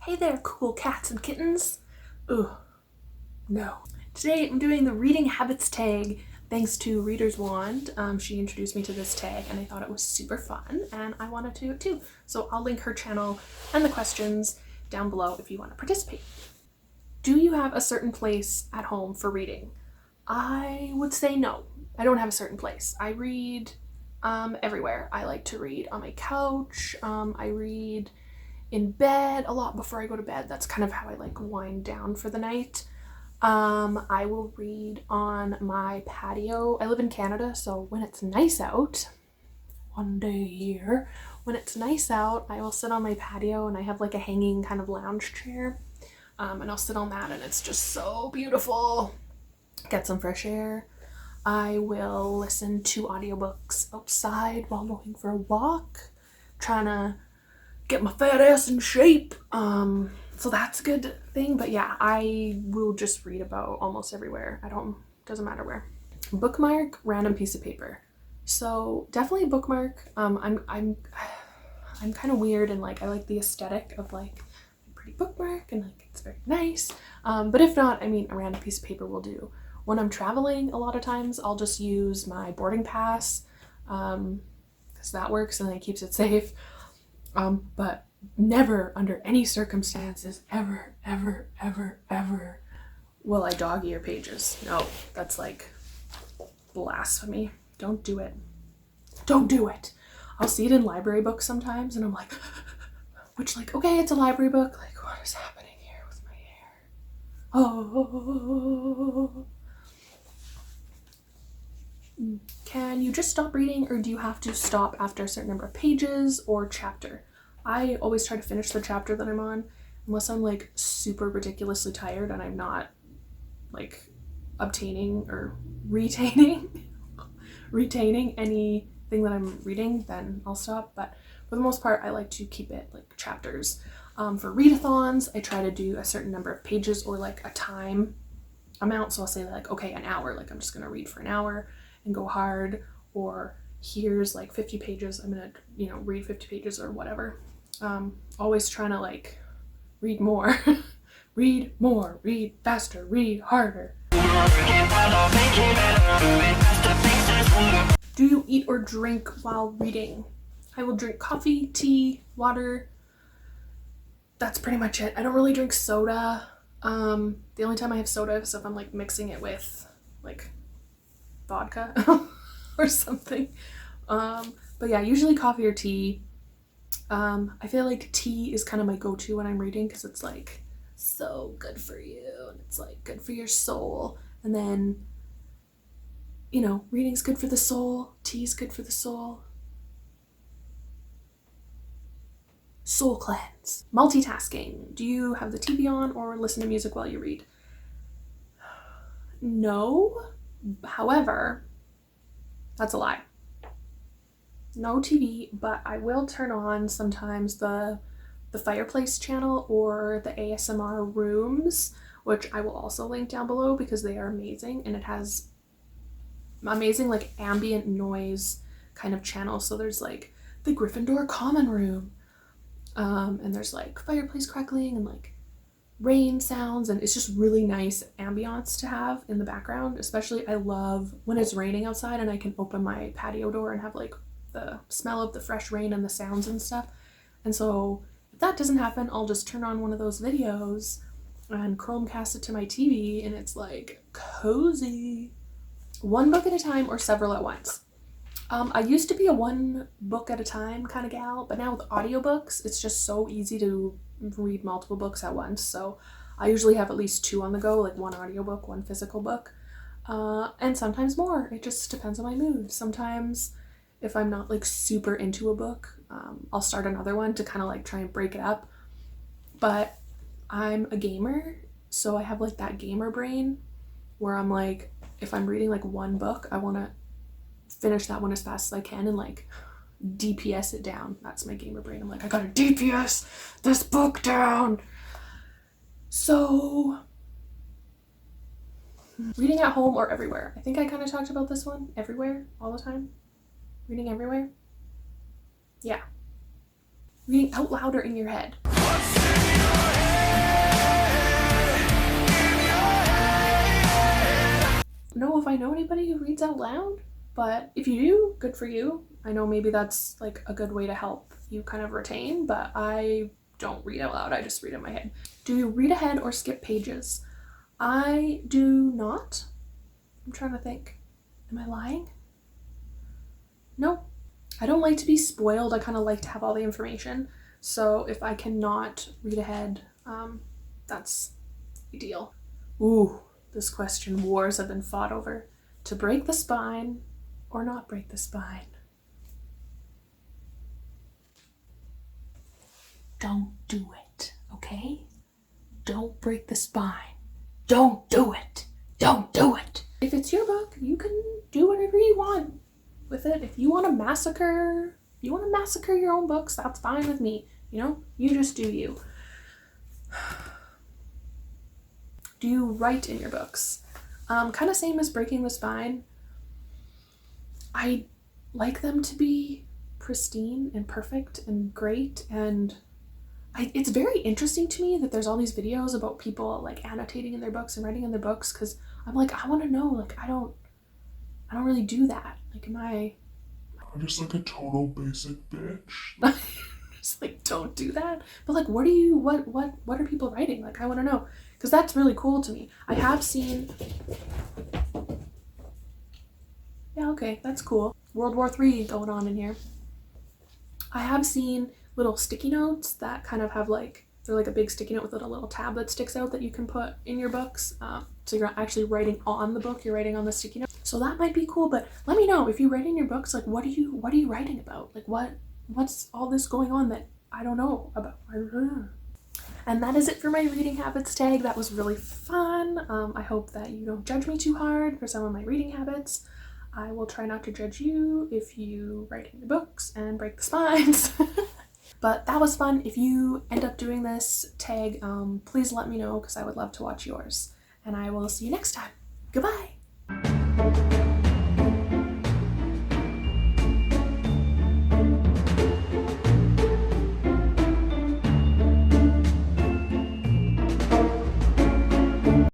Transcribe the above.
Hey there, cool cats and kittens. Ugh, no. Today I'm doing the reading habits tag thanks to Reader's Wand. She introduced me to this tag and I thought it was super fun and I wanted to do it too. So I'll link her channel and the questions down below if you want to participate. Do you have a certain place at home for reading? I would say no. I don't have a certain place. I read everywhere. I like to read on my couch. I read in bed a lot before I go to bed. That's kind of how I like wind down for the night. I will read on my patio. I live in Canada, so when it's nice out, one day a year, when it's nice out, I will sit on my patio and I have like a hanging kind of lounge chair. And I'll sit on that and it's just so beautiful. Get some fresh air. I will listen to audiobooks outside while going for a walk, trying to get my fat ass in shape. So that's a good thing. But yeah, I will just read about almost everywhere. Doesn't matter where. Bookmark, random piece of paper. So definitely bookmark. I'm kind of weird and like I like the aesthetic of like a pretty bookmark and like it's very nice. But if not, I mean a random piece of paper will do. When I'm traveling, a lot of times I'll just use my boarding pass because that works and it keeps it safe. But never under any circumstances, ever will I dog ear pages. No, that's like blasphemy. Don't do it. Don't do it. I'll see it in library books sometimes and I'm like, which like, okay, it's a library book. Like, what is happening here with my hair? Oh. Can you just stop reading or do you have to stop after a certain number of pages or chapter? I always try to finish the chapter that I'm on unless I'm like super ridiculously tired and I'm not like obtaining or retaining anything that I'm reading, then I'll stop. But for the most part, I like to keep it like chapters. For readathons, I try to do a certain number of pages or like a time amount. So I'll say like, okay, an hour, like I'm just going to read for an hour and go hard, or here's like 50 pages. I'm going to, read 50 pages or whatever. Always trying to like read more, read more, read faster, read harder. Do you eat or drink while reading? I will drink coffee, tea, water. That's pretty much it. I don't really drink soda. The only time I have soda is if I'm like mixing it with like vodka or something. But yeah, usually coffee or tea. I feel like tea is kind of my go-to when I'm reading because it's like so good for you and it's like good for your soul. And then, reading's good for the soul. Tea's good for the soul. Soul cleanse. Multitasking. Do you have the TV on or listen to music while you read? No. However, that's a lie. No TV, but I will turn on sometimes the fireplace channel or the ASMR rooms, which I will also link down below because they are amazing and it has amazing like ambient noise kind of channel. So there's like the Gryffindor common room, and there's like fireplace crackling and like rain sounds, and it's just really nice ambiance to have in the background. Especially I love when it's raining outside and I can open my patio door and have like the smell of the fresh rain and the sounds and stuff. And so if that doesn't happen, I'll just turn on one of those videos and Chromecast it to my TV and it's like cozy. One book at a time or several at once. I used to be a one book at a time kind of gal, but now with audiobooks, it's just so easy to read multiple books at once. So I usually have at least two on the go, like one audiobook, one physical book, and sometimes more. It just depends on my mood. Sometimes if I'm not like super into a book, I'll start another one to kind of like try and break it up. But I'm a gamer, so I have like that gamer brain where I'm like, if I'm reading like one book, I want to finish that one as fast as I can and like DPS it down. That's my gamer brain. I'm like, I gotta DPS this book down. So reading at home or everywhere. I think I kind of talked about this one. Everywhere, all the time. Reading everywhere. Yeah. Reading out loud or in your head. I know anybody who reads out loud, but if you do, good for you. I know maybe that's like a good way to help you kind of retain, but I don't read out loud. I just read in my head. Do you read ahead or skip pages? I do not. I'm trying to think. Am I lying? No. I don't like to be spoiled. I kind of like to have all the information. So if I cannot read ahead, that's ideal. Ooh, this question wars have been fought over. To break the spine or not break the spine? Don't do it, okay? Don't break the spine. Don't do it. Don't do it. If it's your book, you can do whatever you want with it. If you want to massacre your own books, that's fine with me. You know, you just do you. Do you write in your books? Kind of same as breaking the spine. I like them to be pristine and perfect and great, and it's very interesting to me that there's all these videos about people like annotating in their books and writing in their books, because I'm like, I want to know, like, I don't really do that. Like, I'm just like a total basic bitch. Just like, don't do that. But like, what are people writing? Like, I want to know, because that's really cool to me. I have seen, yeah, okay, that's cool. World War III going on in here. I have seen little sticky notes that kind of have like, they're like a big sticky note with a little tab that sticks out that you can put in your books. So you're not actually writing on the book, you're writing on the sticky note. So that might be cool, but let me know if you write in your books, like, what are you writing about? Like, what's all this going on that I don't know about? And that is it for my reading habits tag. That was really fun. I hope that you don't judge me too hard for some of my reading habits. I will try not to judge you if you write in your books and break the spines. But that was fun. If you end up doing this tag, please let me know, because I would love to watch yours. And I will see you next time. Goodbye.